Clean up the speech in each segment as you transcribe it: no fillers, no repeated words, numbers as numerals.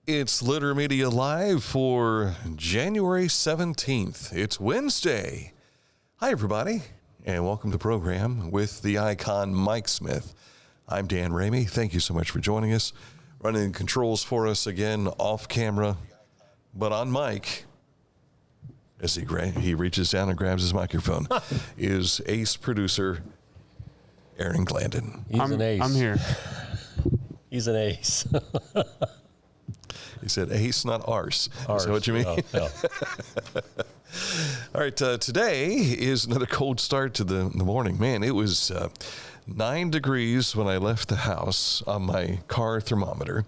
It's Litter Media Live for January 17th. It's Wednesday. Hi, everybody, and welcome to the program with the icon Mike Smith. I'm Dan Ramey. Thank you so much for joining us. Running controls for us again off camera, but on mic, as he reaches down and grabs his microphone, is ace producer Aaron Glandon. He's an ace. I'm here. He's an ace. He said ace, not arse. Is that what you mean? No. All right, today is another cold start to the morning. Man, it was 9 degrees when I left the house on my car thermometer.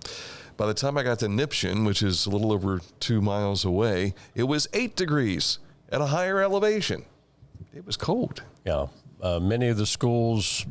By the time I got to Nipshin, which is a little over 2 miles away, it was 8 degrees at a higher elevation. It was cold. Yeah. Many of the schools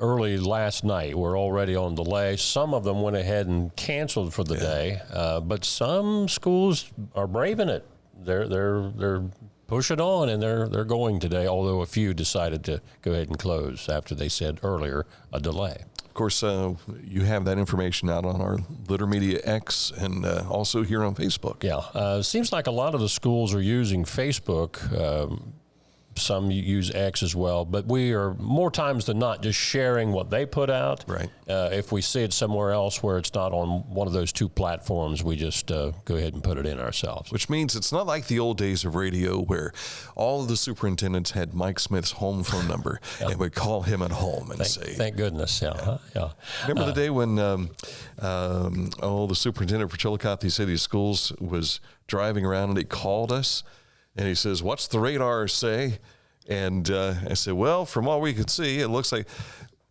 early last night were already on delay. Some of them went ahead and canceled for the day, but some schools are braving it. They're pushing on, and they're going today, although a few decided to go ahead and close after they said earlier a delay. Of course, you have that information out on our Litter Media X and also here on Facebook. Yeah. Seems like a lot of the schools are using Facebook. Some use X as well, but we are more times than not just sharing what they put out. Right. If we see it somewhere else where it's not on one of those two platforms, we just go ahead and put it in ourselves. Which means it's not like the old days of radio where all of the superintendents had Mike Smith's home phone number and would call him at home and say, Thank goodness. Yeah. Remember the day when the superintendent for Chillicothe City Schools was driving around and he called us? And he says, "What's the radar say?" And I said, "Well, from what we could see, it looks like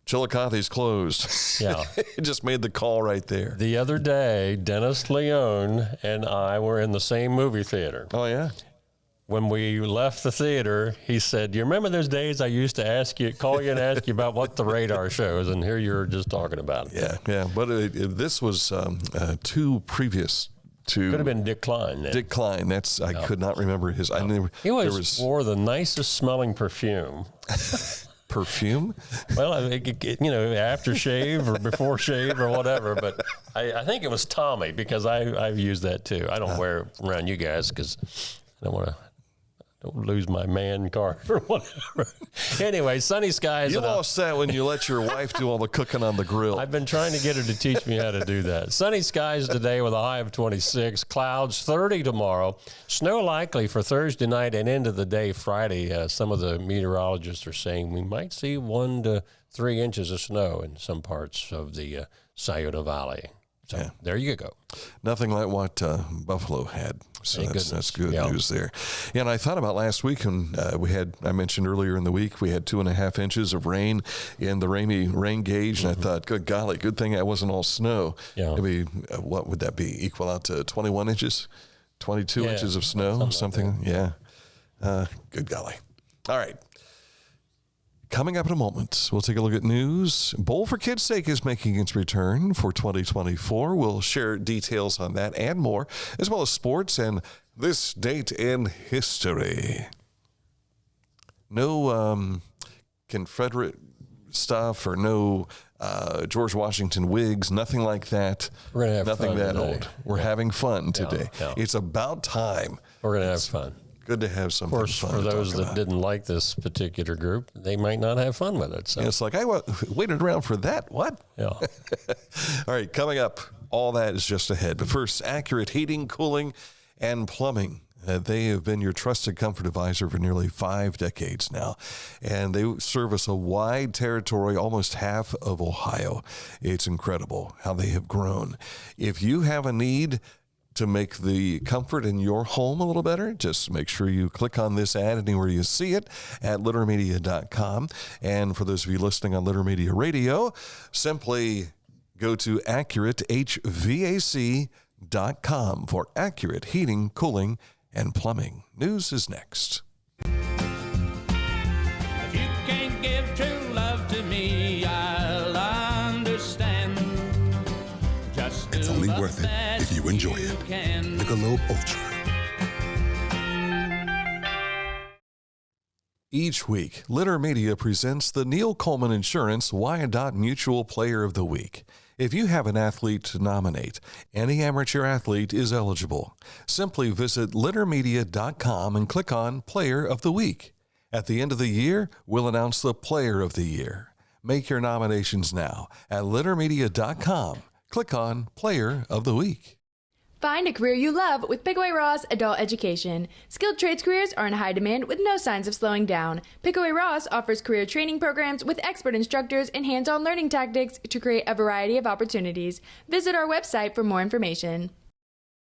Chillicothe's closed." Yeah. It just made the call right there. The other day, Dennis Leone and I were in the same movie theater. Oh, yeah? When we left the theater, he said, "You remember those days I used to call you and ask you about what the radar shows?" And here you're just talking about it. Yeah. But this was two previous to could have been Dick Klein. Then. Dick Klein. I could not remember his. I knew he wore the nicest smelling perfume. Perfume? Well, after shave or before shave or whatever. But I think it was Tommy because I've used that too. I don't wear it around you guys because I don't want to. Don't lose my man card or whatever. Anyway, sunny skies. You lost that when you let your wife do all the cooking on the grill. I've been trying to get her to teach me how to do that. Sunny skies today with a high of 26. Clouds 30 tomorrow. Snow likely for Thursday night and into the day Friday. Some of the meteorologists are saying we might see 1 to 3 inches of snow in some parts of the Scioto Valley. So There you go. Nothing like what Buffalo had. So that's good news there. Yeah, and I thought about last week, and I mentioned earlier in the week, we had 2.5 inches of rain in the Ramey rain gauge, and I thought, good golly, good thing that wasn't all snow. Yeah. Maybe, what would that be? Equal out to 21 inches? 22 inches of snow? Something? Good golly. All right. Coming up in a moment, we'll take a look at news. Bowl for Kids' Sake is making its return for 2024. We'll share details on that and more, as well as sports and this date in history. No Confederate stuff or no George Washington wigs, nothing like that. We're gonna have nothing fun that today. old. We're having fun today. Yeah. It's about time. We're going to have fun. Good to have something fun. Of course, for those that didn't like this particular group, they might not have fun with it. So it's like, I waited around for that. What? Yeah. All right, coming up, all that is just ahead. But first, Accurate Heating, Cooling, and Plumbing. They have been your trusted comfort advisor for nearly 5 decades now, and they service a wide territory, almost half of Ohio. It's incredible how they have grown. If you have a need to make the comfort in your home a little better, just make sure you click on this ad anywhere you see it at littermedia.com. And for those of you listening on Litter Media Radio, simply go to AccurateHVAC.com for accurate heating, cooling, and plumbing. News is next. If you can't give true love to me, I'll understand. It's only worth it if you enjoy it. Michelob Ultra. Each week, Litter Media presents the Neil Coleman Insurance Wyandotte Mutual Player of the Week. If you have an athlete to nominate, any amateur athlete is eligible. Simply visit littermedia.com and click on Player of the Week. At the end of the year, we'll announce the Player of the Year. Make your nominations now at littermedia.com. Click on Player of the Week. Find a career you love with Pickaway Ross Adult Education. Skilled trades careers are in high demand with no signs of slowing down. Pickaway Ross offers career training programs with expert instructors and hands-on learning tactics to create a variety of opportunities. Visit our website for more information.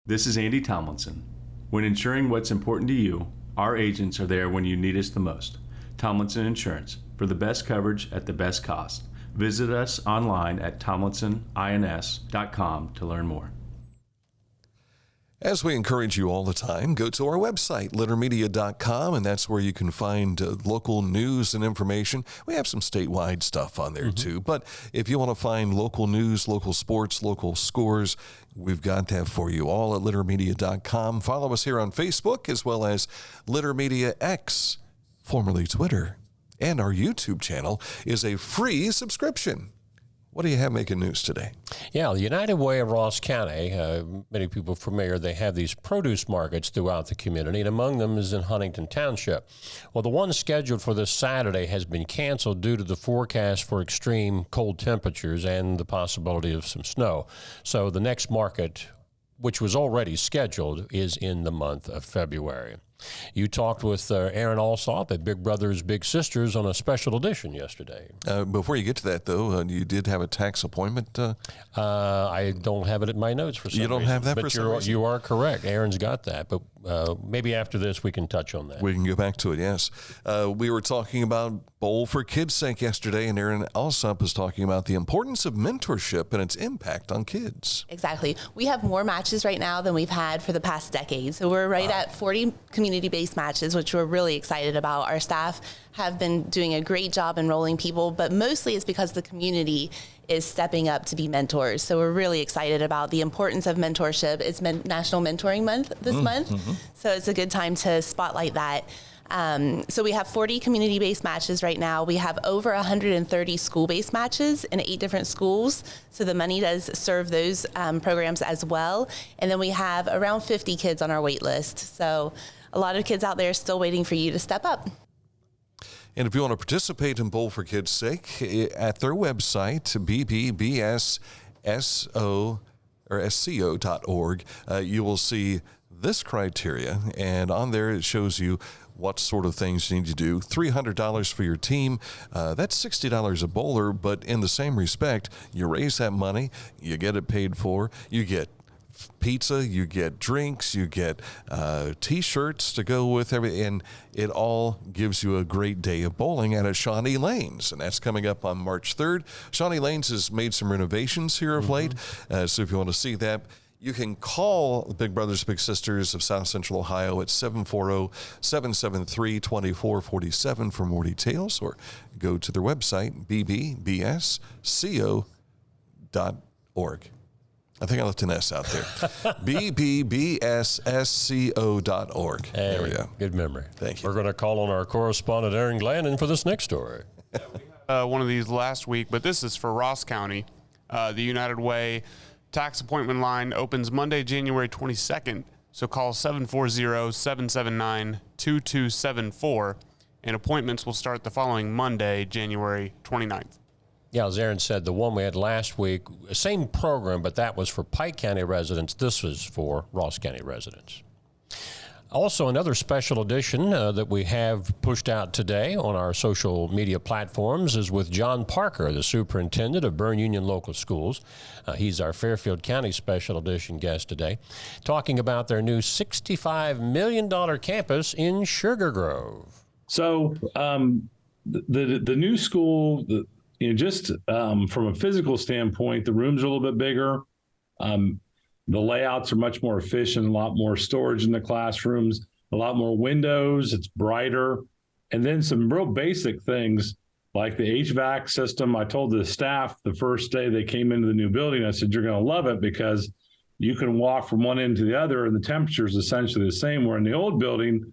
This is Andy Tomlinson. When ensuring what's important to you, our agents are there when you need us the most. Tomlinson Insurance, for the best coverage at the best cost. Visit us online at tomlinsonins.com to learn more. As we encourage you all the time, go to our website, littermedia.com, and that's where you can find local news and information. We have some statewide stuff on there, too. But if you want to find local news, local sports, local scores, we've got that for you all at littermedia.com. Follow us here on Facebook, as well as Littermedia X, formerly Twitter. And our YouTube channel is a free subscription. What do you have making news today? Yeah, the United Way of Ross County, many people familiar, they have these produce markets throughout the community, and among them is in Huntington Township. Well, the one scheduled for this Saturday has been canceled due to the forecast for extreme cold temperatures and the possibility of some snow. So the next market, which was already scheduled, is in the month of February. You talked with Aaron Alsop at Big Brothers Big Sisters on a special edition yesterday. Before you get to that, though, you did have a tax appointment. I don't have it in my notes for some reason. You don't have that for some reason? You are correct. Aaron's got that, but maybe after this we can touch on that. We can go back to it, yes. We were talking about Bowl for Kids' Sake yesterday, and Aaron Alsop was talking about the importance of mentorship and its impact on kids. Exactly. We have more matches right now than we've had for the past decade. So we're right at 40 community-based matches, which we're really excited about. Our staff have been doing a great job enrolling people, but mostly it's because the community is stepping up to be mentors. So we're really excited about the importance of mentorship. It's National Mentoring Month this month, so it's a good time to spotlight that. So we have 40 community-based matches right now. We have over 130 school-based matches in 8 different schools. So the money does serve those programs as well. And then we have around 50 kids on our wait list. So a lot of kids out there still waiting for you to step up. And if you want to participate in Bowl for Kids' Sake, at their website, sco.org, you will see this criteria, and on there it shows you what sort of things you need to do. $300 for your team. That's $60 a bowler, but in the same respect, you raise that money, you get it paid for, you get pizza, you get drinks, you get T-shirts to go with everything, and it all gives you a great day of bowling at Shawnee Lanes, and that's coming up on March 3rd. Shawnee Lanes has made some renovations here of late, so if you want to see that, you can call the Big Brothers Big Sisters of South Central Ohio at 740-773-2447 for more details, or go to their website, bbbsco.org. I think I left an S out there. bbbssco.org. Hey, there we go. Good memory. Thank you. We're going to call on our correspondent, Aaron Glandon, for this next story. One of these last week, but this is for Ross County. The United Way tax appointment line opens Monday, January 22nd. So call 740-779-2274, and appointments will start the following Monday, January 29th. Yeah, as Aaron said, the one we had last week, same program, but that was for Pike County residents. This was for Ross County residents. Also, another special edition that we have pushed out today on our social media platforms is with John Parker, the superintendent of Berne Union Local Schools. He's our Fairfield County special edition guest today, talking about their new $65 million campus in Sugar Grove. So the new school, just from a physical standpoint, the rooms are a little bit bigger. The layouts are much more efficient, a lot more storage in the classrooms, a lot more windows, it's brighter. And then some real basic things like the HVAC system. I told the staff the first day they came into the new building, I said, you're going to love it because you can walk from one end to the other and the temperature is essentially the same. Where in the old building,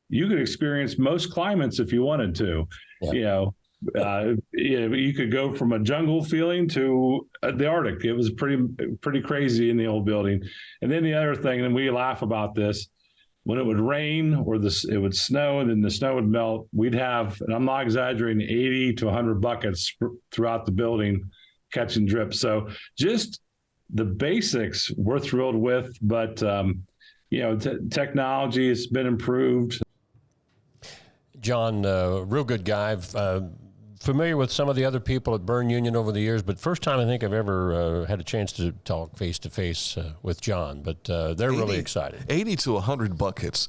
you could experience most climates if you wanted to. Yeah. You could go from a jungle feeling to the Arctic. It was pretty crazy in the old building. And then the other thing, and we laugh about this, when it would rain or it would snow and then the snow would melt, we'd have, and I'm not exaggerating, 80 to 100 buckets throughout the building catching drips. So just the basics we're thrilled with, but technology has been improved. John, real good guy. Familiar with some of the other people at Burn Union over the years, but first time I think I've ever had a chance to talk face-to-face with John. But they're really excited. 80 to 100 buckets.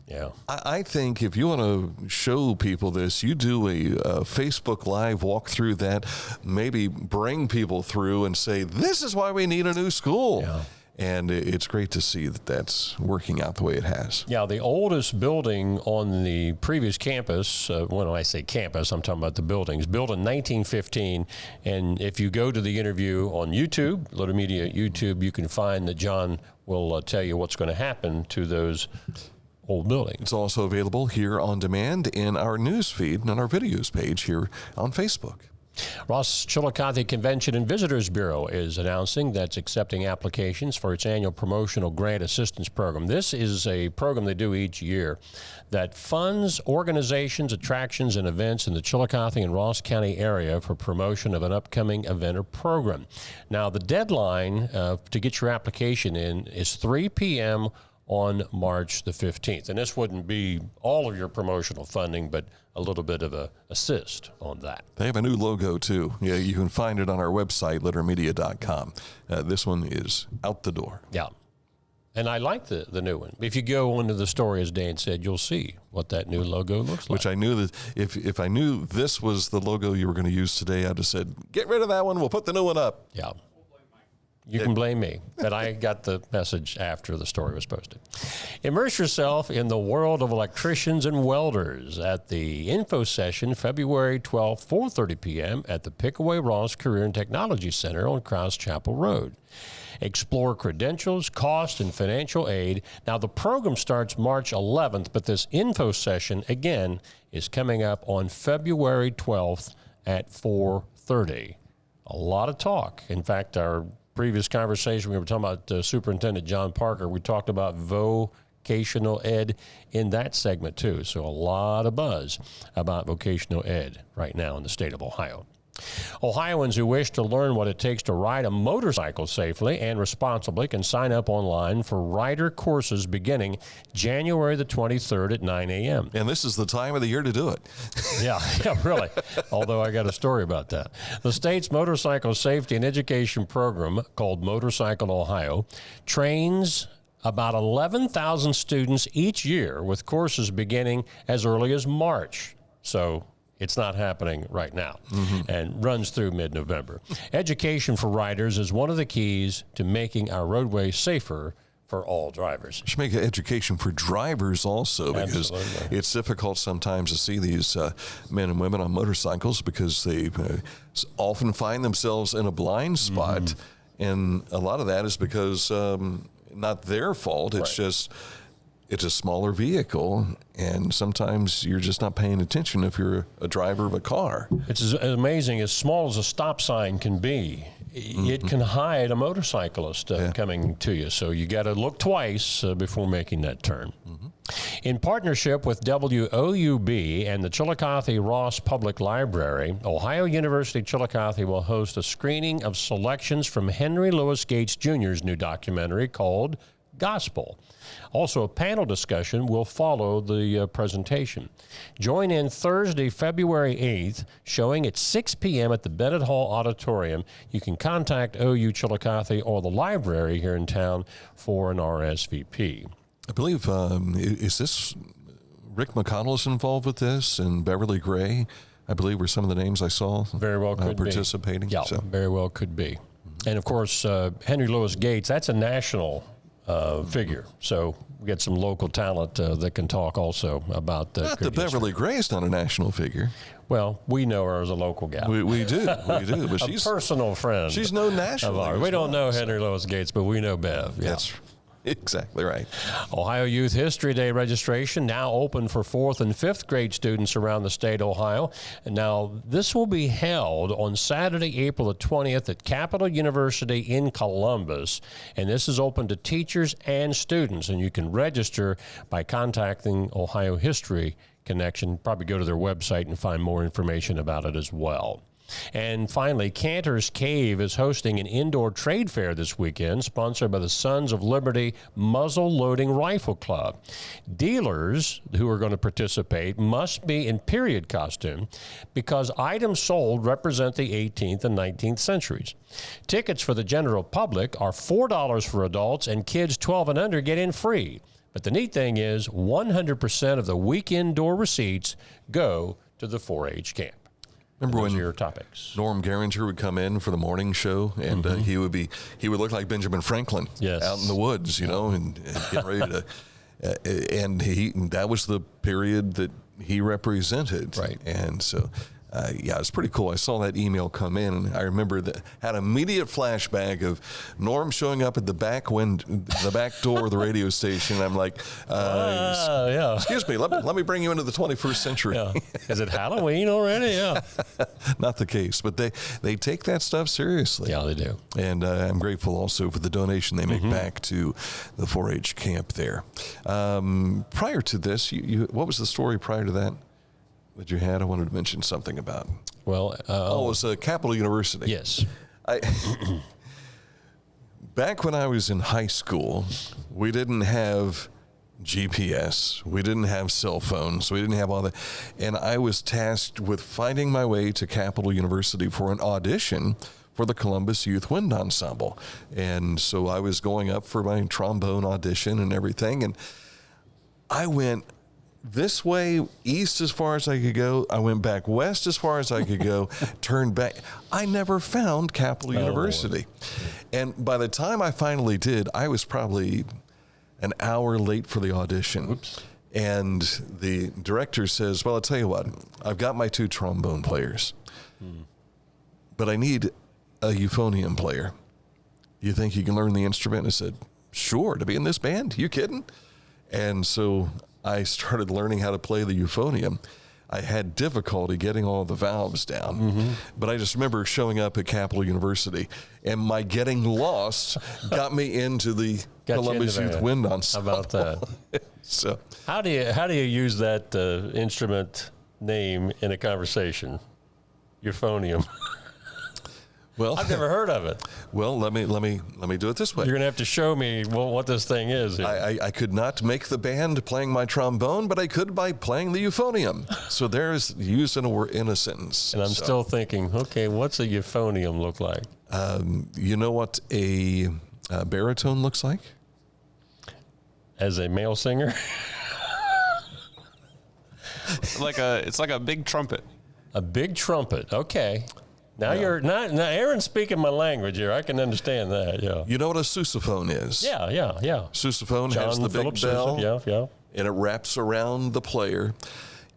Yeah. I think if you want to show people this, you do a Facebook Live, walk through that, maybe bring people through and say, this is why we need a new school. Yeah. And it's great to see that that's working out the way it has. Yeah, the oldest building on the previous campus, when I say campus, I'm talking about the buildings, built in 1915. And if you go to the interview on YouTube, Little Media YouTube, you can find that John will tell you what's going to happen to those old buildings. It's also available here on demand in our news feed and on our videos page here on Facebook. Ross Chillicothe Convention and Visitors Bureau is announcing that it's accepting applications for its annual promotional grant assistance program. This is a program they do each year that funds organizations, attractions, and events in the Chillicothe and Ross County area for promotion of an upcoming event or program. Now, the deadline to get your application in is 3 p.m. on March the 15th. And this wouldn't be all of your promotional funding, but a little bit of a assist on that. They have a new logo, too. Yeah, you can find it on our website, littermedia.com. This one is out the door. Yeah. And I like the new one. If you go into the story, as Dan said, you'll see what that new logo looks like. Which I knew that if I knew this was the logo you were going to use today, I'd have said, get rid of that one. We'll put the new one up. Yeah. You can blame me, but I got the message after the story was posted. Immerse yourself in the world of electricians and welders at the info session February 12th, 4:30 p.m. at the Pickaway Ross Career and Technology Center on Cross Chapel Road. Explore credentials, cost, and financial aid. Now, the program starts March 11th, but this info session, again, is coming up on February 12th at 4:30. A lot of talk. In fact, our previous conversation, we were talking about Superintendent John Parker. We talked about vocational ed in that segment, too. So a lot of buzz about vocational ed right now in the state of Ohio. Ohioans who wish to learn what it takes to ride a motorcycle safely and responsibly can sign up online for rider courses beginning January the 23rd at 9 a.m. And this is the time of the year to do it. Yeah, really. Although I got a story about that. The state's motorcycle safety and education program, called Motorcycle Ohio, trains about 11,000 students each year with courses beginning as early as March. So it's not happening right now, and runs through mid-November. Education for riders is one of the keys to making our roadways safer for all drivers. Should make an education for drivers also, because Absolutely. It's difficult sometimes to see these men and women on motorcycles because they often find themselves in a blind spot, and a lot of that is because not their fault. It's just it's a smaller vehicle, and sometimes you're just not paying attention if you're a driver of a car. It's as amazing, as small as a stop sign can be. It can hide a motorcyclist coming to you, so you got to look twice before making that turn. In partnership with WOUB and the Chillicothe Ross Public Library, Ohio University Chillicothe will host a screening of selections from Henry Louis Gates Jr.'s new documentary called Gospel. Also, a panel discussion will follow the presentation. Join in Thursday, February 8th, showing at 6 p.m. at the Bennett Hall Auditorium. You can contact OU Chillicothe or the library here in town for an RSVP. I believe, is this Rick McConnell is involved with this, and Beverly Gray, I believe, were some of the names I saw very well could participating. Be. Yeah, so. Very well could be. And, of course, Henry Louis Gates, that's a national figure. So we get some local talent that can talk also about the. Not the Beverly Gray is not a national figure. Well, we know her as a local gal. We do. But she's a personal friend. She's no national. We don't know Henry Louis Gates, but we know Bev. Yeah. Exactly right. Ohio Youth History Day registration now open for 4th and 5th grade students around the state of Ohio. And now this will be held on Saturday, April the 20th at Capital University in Columbus. And this is open to teachers and students. And you can register by contacting Ohio History Connection. Probably go to their website and find more information about it as well. And finally, Cantor's Cave is hosting an indoor trade fair this weekend, sponsored by the Sons of Liberty Muzzle Loading Rifle Club. Dealers who are going to participate must be in period costume because items sold represent the 18th and 19th centuries. Tickets for the general public are $4 for adults, and kids 12 and under get in free. But the neat thing is 100% of the weekend door receipts go to the 4-H camp. Remember when your topics. Norm Geringer would come in for the morning show, and he would look like Benjamin Franklin out in the woods, and getting ready to, and that was the period that he represented, right? And so. It's pretty cool. I saw that email come in, and I remember that had an immediate flashback of Norm showing up at the back door of the radio station. I'm like, excuse me, let me bring you into the 21st century. Yeah. Is it Halloween already? Yeah. Not the case, but they take that stuff seriously. Yeah, they do. And I'm grateful also for the donation they make back to the 4-H camp there. Prior to this, what was the story prior to that? That you had, I wanted to mention something about. Well, it was Capital University. Yes. Back when I was in high school, we didn't have GPS. We didn't have cell phones. We didn't have all that. And I was tasked with finding my way to Capital University for an audition for the Columbus Youth Wind Ensemble. And so I was going up for my trombone audition and everything. And I went this way, east as far as I could go. I went back west as far as I could go, turned back. I never found Capital University. And by the time I finally did, I was probably an hour late for the audition. Oops. And the director says, well, I'll tell you what, I've got my 2 trombone players, but I need a euphonium player. You think you can learn the instrument? I said, sure, to be in this band? You kidding? And so I started learning how to play the euphonium. I had difficulty getting all the valves down, but I just remember showing up at Capital University, and my getting lost got me into the Columbus Youth Wind Ensemble. How about that? So, how do you use that instrument name in a conversation? Euphonium. Well, I've never heard of it. Well, let me do it this way. You're going to have to show me what this thing is. I could not make the band playing my trombone, but I could by playing the euphonium. So there's used in a sentence. And I'm still thinking, okay, what's a euphonium look like? You know what a baritone looks like? As a male singer? It's like a big trumpet. A big trumpet. Okay. Now now Aaron's speaking my language here. I can understand that. Yeah. You know what a sousaphone is? Yeah. Sousaphone has the big bell. Yeah. And it wraps around the player.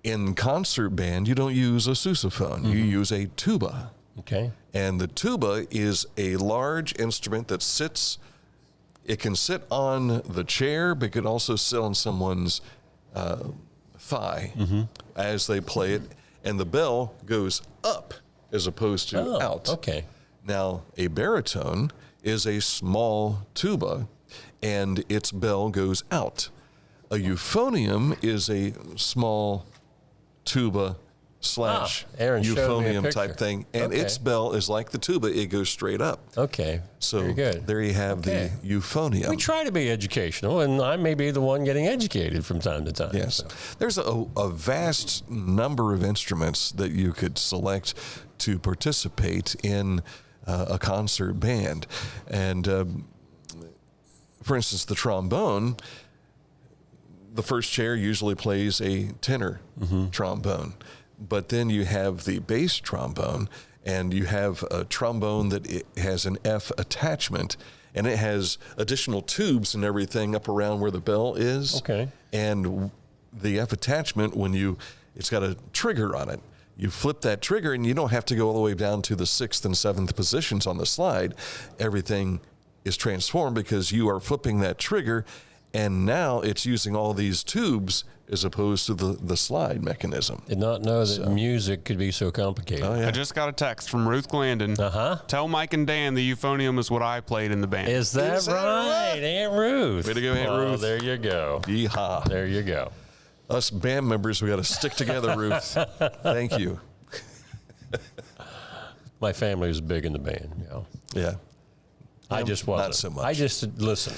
In concert band, you don't use a sousaphone. You use a tuba. Okay. And the tuba is a large instrument that sits. It can sit on the chair, but it could also sit on someone's thigh as they play it. And the bell goes up as opposed to out. Okay. Now, a baritone is a small tuba, and its bell goes out. A euphonium is a small tuba / euphonium type thing, and its bell is like the tuba; it goes straight up. Okay. So very good. There you have the euphonium. We try to be educational, and I may be the one getting educated from time to time. Yes. So. There's a vast number of instruments that you could select to participate in a concert band. And for instance, the trombone, the first chair usually plays a tenor trombone. But then you have the bass trombone, and you have a trombone that it has an F attachment, and it has additional tubes and everything up around where the bell is. Okay. And the F attachment, it's got a trigger on it. You flip that trigger, and you don't have to go all the way down to the 6th and 7th positions on the slide. Everything is transformed because you are flipping that trigger, and now it's using all these tubes as opposed to the slide mechanism. Did not know that music could be so complicated. Oh, yeah. I just got a text from Ruth Glandon. Tell Mike and Dan the euphonium is what I played in the band. Is that right? Aunt Ruth. Way to go, Aunt Ruth. There you go. Yeehaw. There you go. Us band members, we got to stick together, Ruth. Thank you. My family was big in the band. Yeah. I just wasn't. Not so much. I just, listen,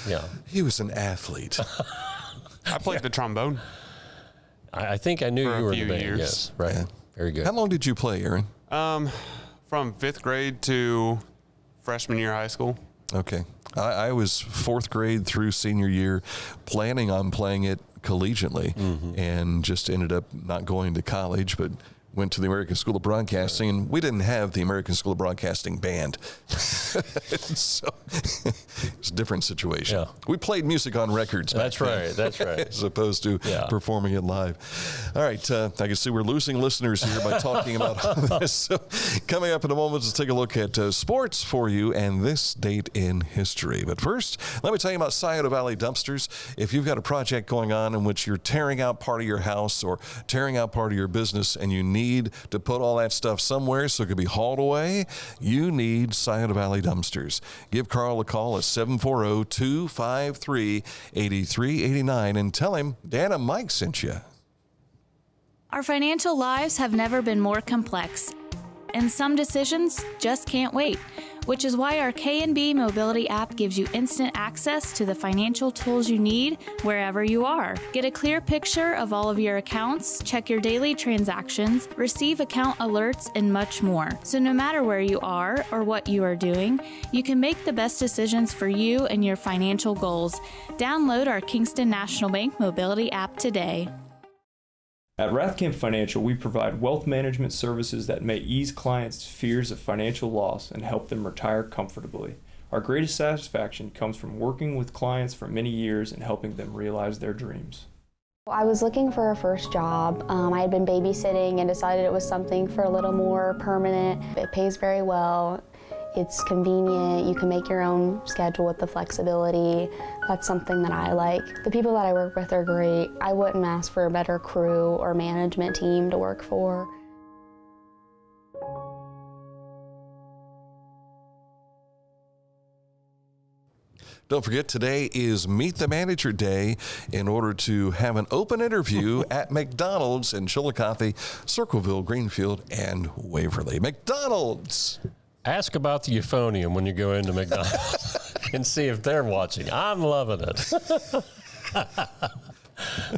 He was an athlete. I played the trombone. I think I knew For you a were in few the band. years. Yes, right. Yeah. Very good. How long did you play, Aaron? From 5th grade to freshman year of high school. Okay. I was 4th grade through senior year, planning on playing it collegiately, and just ended up not going to college, but went to the American School of Broadcasting, and we didn't have the American School of Broadcasting band. So it's a different situation. Yeah. We played music on records. That's right. That's right. As opposed to performing it live. All right. I can see we're losing listeners here by talking about all this. So coming up in a moment, let's take a look at sports for you and this date in history. But first, let me tell you about Scioto Valley Dumpsters. If you've got a project going on in which you're tearing out part of your house or tearing out part of your business and you need to put all that stuff somewhere so it can be hauled away, you need Scioto Valley Dumpsters. Give Carl a call at 740-253-8389 and tell him Dan and Mike sent you. Our financial lives have never been more complex, and some decisions just can't wait, which is why our K&B Mobility app gives you instant access to the financial tools you need wherever you are. Get a clear picture of all of your accounts, check your daily transactions, receive account alerts, and much more. So no matter where you are or what you are doing, you can make the best decisions for you and your financial goals. Download our Kingston National Bank Mobility app today. At Rathkamp Financial, we provide wealth management services that may ease clients' fears of financial loss and help them retire comfortably. Our greatest satisfaction comes from working with clients for many years and helping them realize their dreams. I was looking for a first job. I had been babysitting and decided it was something for a little more permanent. It pays very well. It's convenient. You can make your own schedule with the flexibility. That's something that I like. The people that I work with are great. I wouldn't ask for a better crew or management team to work for. Don't forget, today is Meet the Manager Day in order to have an open interview at McDonald's in Chillicothe, Circleville, Greenfield, and Waverly. McDonald's! Ask about the euphonium when you go into McDonald's and see if they're watching. I'm loving it.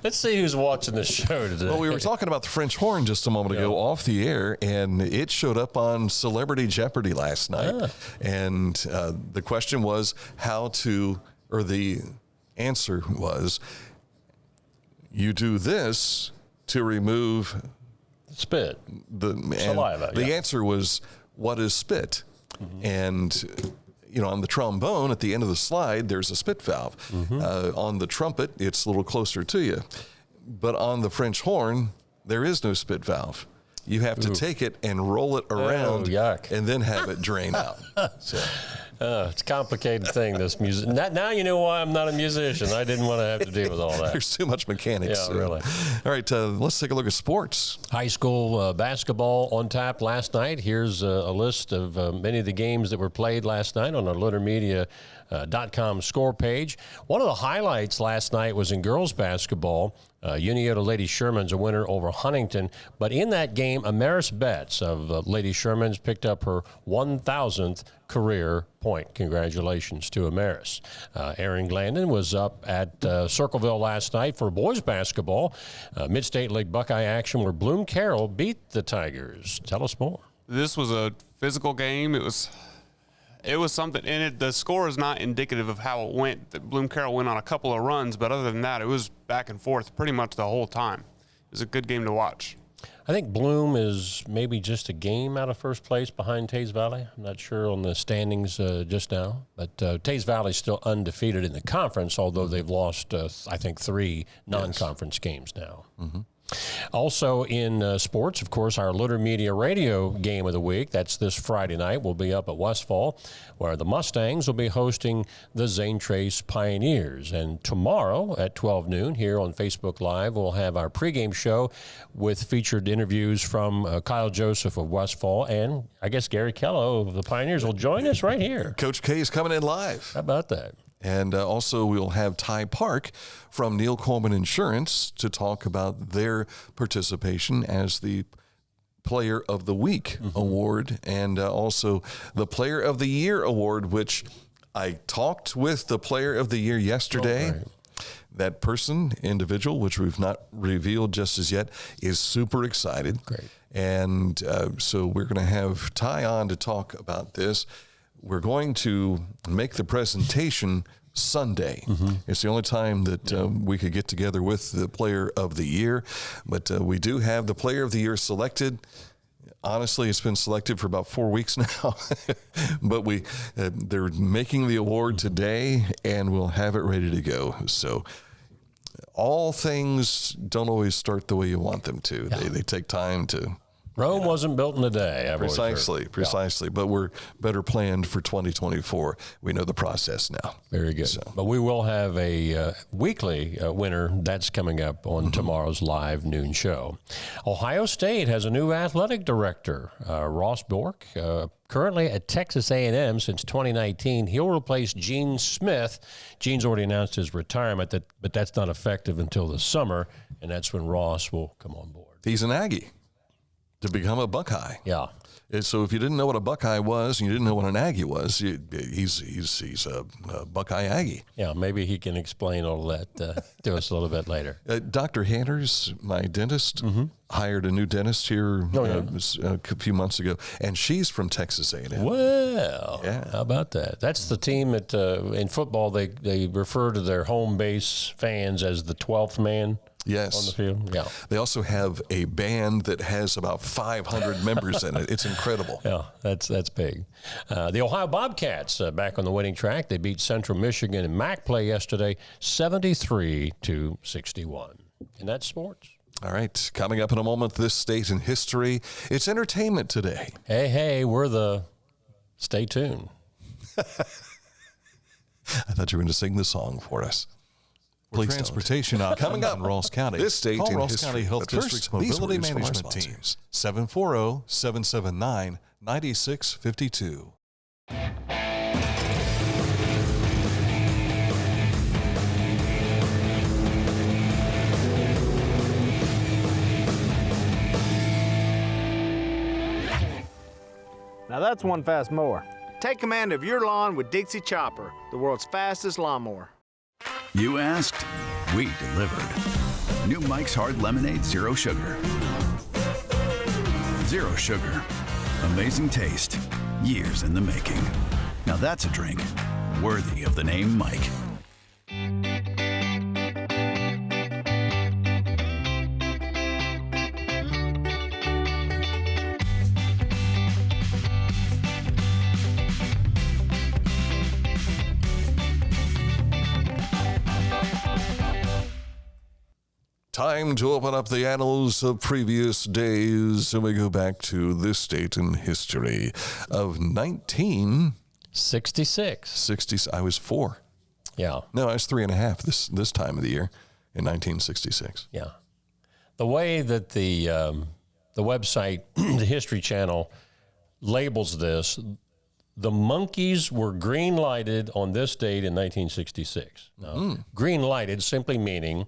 Let's see who's watching this show today. Well, we were talking about the French horn just a moment ago off the air, and it showed up on Celebrity Jeopardy last night. And the question was the answer was, you do this to remove spit, saliva. The answer was, what is spit? And on the trombone, at the end of the slide, there's a spit valve. On the trumpet, it's a little closer to you. But on the French horn, there is no spit valve. You have to take it and roll it around and then have it drain out. So. It's a complicated thing, this music. Now you know why I'm not a musician. I didn't want to have to deal with all that. There's too much mechanics. Yeah, really. All right, let's take a look at sports. High school basketball on tap last night. Here's a list of many of the games that were played last night on our LearnerMedia.com score page. One of the highlights last night was in girls basketball. Uniota Lady Sherman's a winner over Huntington. But in that game, Amaris Betts of Lady Sherman's picked up her 1,000th career point. Congratulations to Amaris. Aaron Glandon was up at Circleville last night for boys basketball. Mid-State League Buckeye action where Bloom Carroll beat the Tigers. Tell us more. This was a physical game. It was something, and the score is not indicative of how it went. That Bloom Carroll went on a couple of runs, but other than that, it was back and forth pretty much the whole time. It was a good game to watch. I think Bloom is maybe just a game out of first place behind Tays Valley. I'm not sure on the standings just now, but Tays Valley is still undefeated in the conference, although they've lost, I think, 3 non-conference games now. Also in sports, of course, our Litter Media Radio Game of the Week. That's this Friday night. We'll be up at Westfall, where the Mustangs will be hosting the Zane Trace Pioneers. And tomorrow at 12 noon here on Facebook Live, we'll have our pregame show with featured interviews from Kyle Joseph of Westfall, and I guess Gary Kello of the Pioneers will join us right here. Coach K is coming in live. How about that? And also we'll have Ty Park from Neil Coleman Insurance to talk about their participation as the Player of the Week award, and also the Player of the Year award, which I talked with the Player of the Year yesterday. Oh, right. That individual, which we've not revealed just as yet, is super excited. Great. And so we're going to have Ty on to talk about this. We're going to make the presentation Sunday. It's the only time that we could get together with the Player of the Year. But we do have the Player of the Year selected. Honestly, it's been selected for about 4 weeks now. But they're making the award today, and we'll have it ready to go. So all things don't always start the way you want them to. Yeah. They take time to... Rome wasn't built in a day. Precisely. Yeah. But we're better planned for 2024. We know the process now. Very good. But we will have a weekly winner. That's coming up on tomorrow's live noon show. Ohio State has a new athletic director, Ross Bork, currently at Texas A&M since 2019. He'll replace Gene Smith. Gene's already announced his retirement, but that's not effective until the summer, and that's when Ross will come on board. He's an Aggie. To become a Buckeye. Yeah. And so if you didn't know what a Buckeye was and you didn't know what an Aggie was, he's a Buckeye Aggie. Yeah, maybe he can explain all that to us a little bit later. Dr. Hanners, my dentist, hired a new dentist here a few months ago, and she's from Texas A&M. Well, how about that? That's the team that in football they refer to their home base fans as the 12th man. Yes. On the field, yeah. They also have a band that has about 500 members in it. It's incredible. Yeah, that's big. The Ohio Bobcats back on the winning track. They beat Central Michigan in MAC play yesterday, 73-61. And that's sports. All right, coming up in a moment, this state in history. It's entertainment today. Hey, we're the... Stay tuned. I thought you were going to sing the song for us. Transportation coming up in Ross County. This state Call in Ross history. County Health District's mobility management teams. 740-779-9652. Now that's one fast mower. Take command of your lawn with Dixie Chopper, the world's fastest lawnmower. You asked, we delivered. New Mike's Hard Lemonade Zero Sugar. Zero sugar. Amazing taste. Years in the making. Now that's a drink worthy of the name Mike. Time to open up the annals of previous days, and we go back to this date in history of 1966. I was 4. Yeah. No, I was 3.5 this time of the year in 1966. Yeah. The way that the website, the History Channel, labels this, the monkeys were green-lighted on this date in 1966. Now, green-lighted simply meaning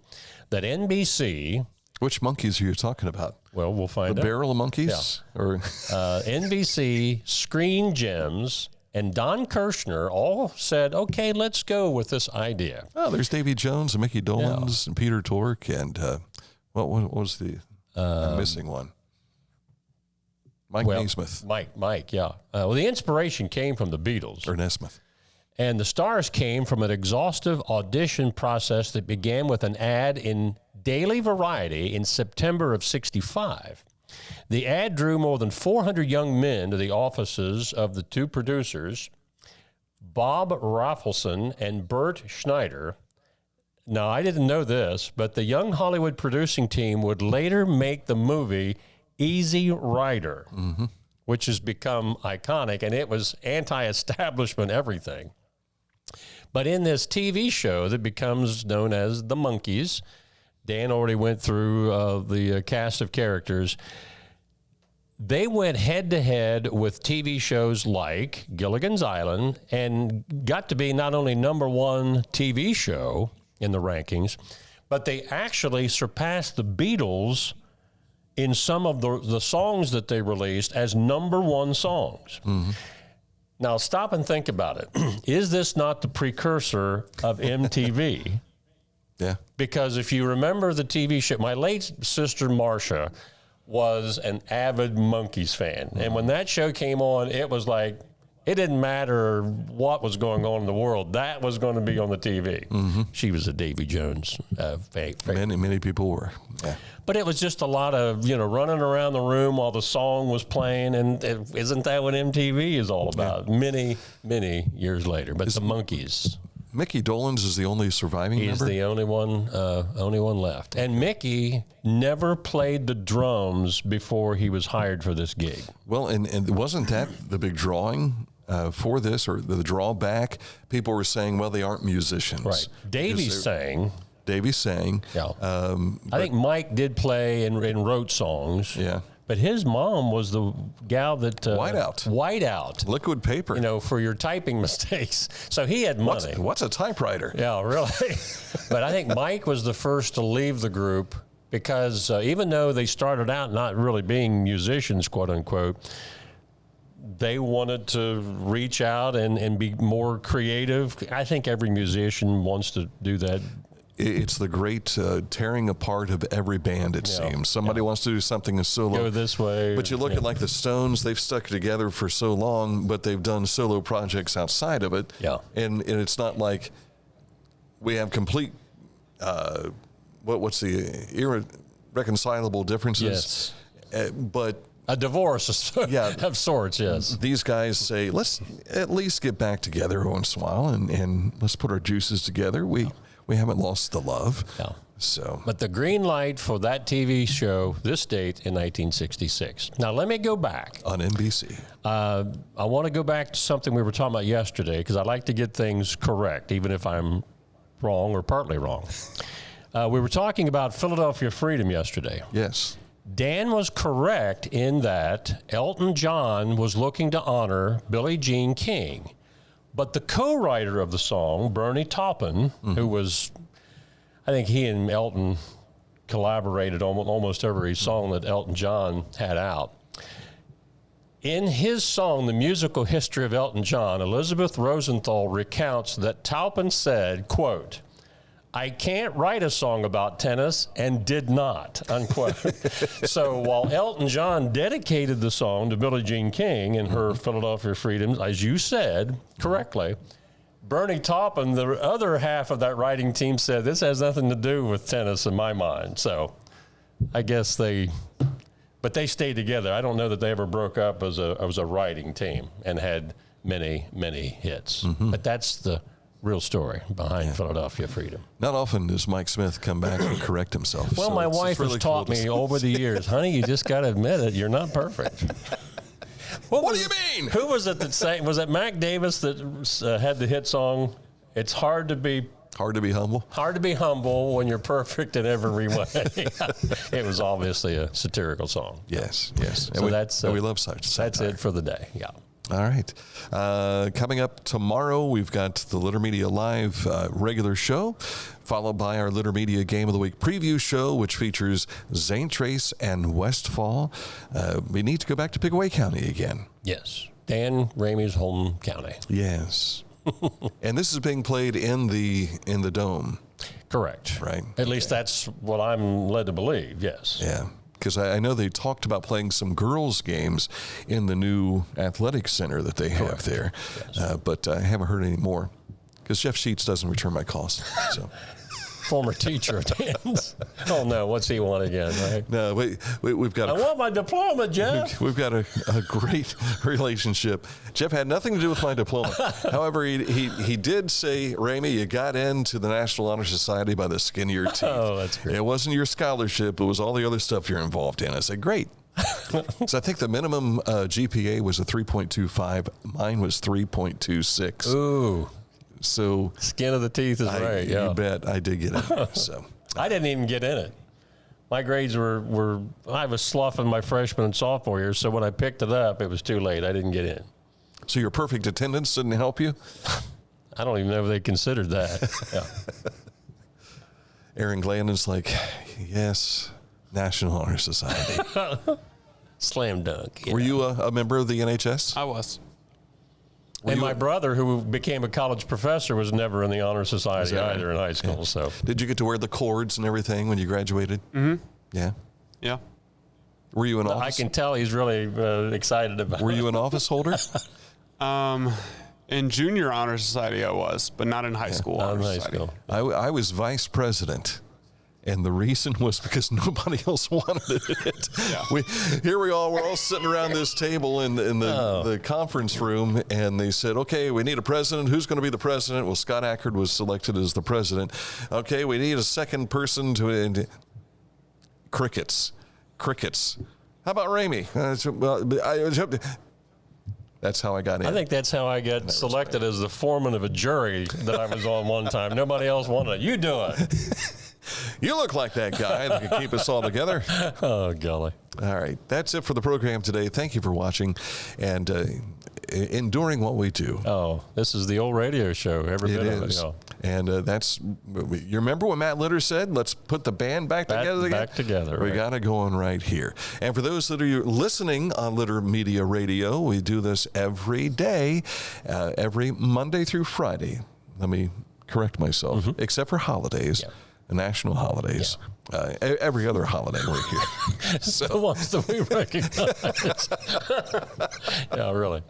that NBC... Which monkeys are you talking about? Well, we'll find out. The barrel of monkeys? Yeah. Or NBC, Screen Gems, and Don Kirshner all said, okay, let's go with this idea. Oh, there's Davy Jones and Mickey Dolenz and Peter Tork and what was the I'm missing one? Mike Naismith. Mike, yeah. Well, the inspiration came from the Beatles. Or Nesmith. And the stars came from an exhaustive audition process that began with an ad in Daily Variety in September of '65. The ad drew more than 400 young men to the offices of the two producers, Bob Rafelson and Bert Schneider. Now, I didn't know this, but the Young Hollywood producing team would later make the movie Easy Rider, which has become iconic, and it was anti-establishment everything. But in this TV show that becomes known as The Monkees, Dan already went through the cast of characters. They went head-to-head with TV shows like Gilligan's Island and got to be not only number one TV show in the rankings, but they actually surpassed the Beatles in some of the songs that they released as number one songs. Now, stop and think about it. Is this not the precursor of MTV? Yeah. Because if you remember the TV show, my late sister Marcia was an avid Monkees fan. And when that show came on, it was like, it didn't matter what was going on in the world. That was going to be on the TV. She was a Davy Jones fan. Many people were. Yeah. But it was just a lot of, running around the room while the song was playing. And isn't that what MTV is all about? Yeah. Many years later. But the Monkees. Mickey Dolenz is the only surviving member? He's the only one left. And Mickey never played the drums before he was hired for this gig. Well, and wasn't that the big drawing for this, or the drawback? People were saying, well, they aren't musicians. Right. Davey sang. Yeah. I think Mike did play and wrote songs. Yeah. But his mom was the gal that... Whiteout. Liquid paper. For your typing mistakes. So he had money. What's a typewriter? Yeah, really. But I think Mike was the first to leave the group because even though they started out not really being musicians, quote unquote, they wanted to reach out and be more creative. I think every musician wants to do that. It's the great tearing apart of every band, it seems. Somebody wants to do something as solo. Go this way. But you look at like the Stones, they've stuck together for so long, but they've done solo projects outside of it. Yeah. And it's not like we have complete, what's the irreconcilable differences? Yes. But a divorce of sorts, yes. These guys say, let's at least get back together once in a while and let's put our juices together. We haven't lost the love. Yeah. So. But the green light for that TV show, this date in 1966. Now, let me go back. On NBC. I want to go back to something we were talking about yesterday because I like to get things correct, even if I'm wrong or partly wrong. We were talking about Philadelphia Freedom yesterday. Yes. Dan was correct in that Elton John was looking to honor Billie Jean King. But the co-writer of the song, Bernie Taupin, who was, I think he and Elton collaborated on almost every song that Elton John had out. In his song, The Musical History of Elton John, Elizabeth Rosenthal recounts that Taupin said, quote, "I can't write a song about tennis and did not," unquote. So while Elton John dedicated the song to Billie Jean King and her Philadelphia Freedom, as you said correctly, Bernie Taupin, the other half of that writing team, said this has nothing to do with tennis in my mind. So I guess but they stayed together. I don't know that they ever broke up as a writing team and had many, many hits. But that's the real story behind Philadelphia Freedom. Not often does Mike Smith come back and correct himself. Well, my wife has taught me over the years, honey, you just got to admit it. You're not perfect. What do you mean? Who was it that sang? Was it Mac Davis that had the hit song, "It's hard to be humble"? Hard to be humble when you're perfect in every way. It was obviously a satirical song. Yes. So we love such. That's it for the day. Yeah. All right. Coming up tomorrow, we've got the Litter Media Live regular show, followed by our Litter Media Game of the Week preview show, which features St. Trace and Westfall. We need to go back to Pickaway County again. Yes. Dan Ramey's home county. Yes. And this is being played in the Dome. Correct. Right. At least that's what I'm led to believe, yes. Yeah. Because I know they talked about playing some girls' games in the new athletic center that they have there. Yes. But I haven't heard any more because Jeff Sheets doesn't return my calls. So former teacher attends. Oh no, what's he want again? Right? No, we've got. I want my diploma, Jeff. We've got a great relationship. Jeff had nothing to do with my diploma. However, he did say, Ramey, you got into the National Honor Society by the skin of your teeth. Oh, that's great. It wasn't your scholarship; it was all the other stuff you're involved in. I said, great. So I think the minimum GPA was a 3.25. Mine was 3.26. Ooh. So skin of the teeth is right. Yeah. You bet I did get in. So I didn't even get in it. My grades were I was sloughing my freshman and sophomore year, so when I picked it up, it was too late. I didn't get in. So your perfect attendance didn't help you? I don't even know if they considered that. Yeah. Aaron Glandon's like, yes, National Honor Society. Slam dunk. Were you a member of the NHS? I was. And my brother, who became a college professor, was never in the Honor Society either in high school. Yeah. So, did you get to wear the cords and everything when you graduated? Mm-hmm. Yeah. Yeah. Were you an office? I can tell he's really excited about it. Were you an office holder? In junior honor society, I was, but not in high school. Not in high society. school. I was vice president. And the reason was because nobody else wanted it. Yeah. Here we are, we're all sitting around this table in the conference room, and they said, okay, we need a president. Who's going to be the president? Well, Scott Ackard was selected as the president. Okay, we need a second person to... Crickets. How about Ramey? That's how I got in. I think that's how I got selected as the foreman of a jury that I was on one time. Nobody else wanted it. You do it. You look like that guy that can keep us all together. Oh, golly. All right. That's it for the program today. Thank you for watching and enduring what we do. Oh, this is the old radio show. Every bit of it. And that's, you remember what Matt Litter said? Let's put the band back together again? Back together. We got it going right here. And for those that are listening on Litter Media Radio, we do this every day, every Monday through Friday. Let me correct myself, except for holidays. Yeah. National holidays. Yeah. Every other holiday we're here. So the ones that we recognize. Yeah, really.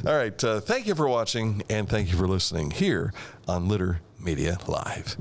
All right. Thank you for watching, and thank you for listening here on Litter Media Live.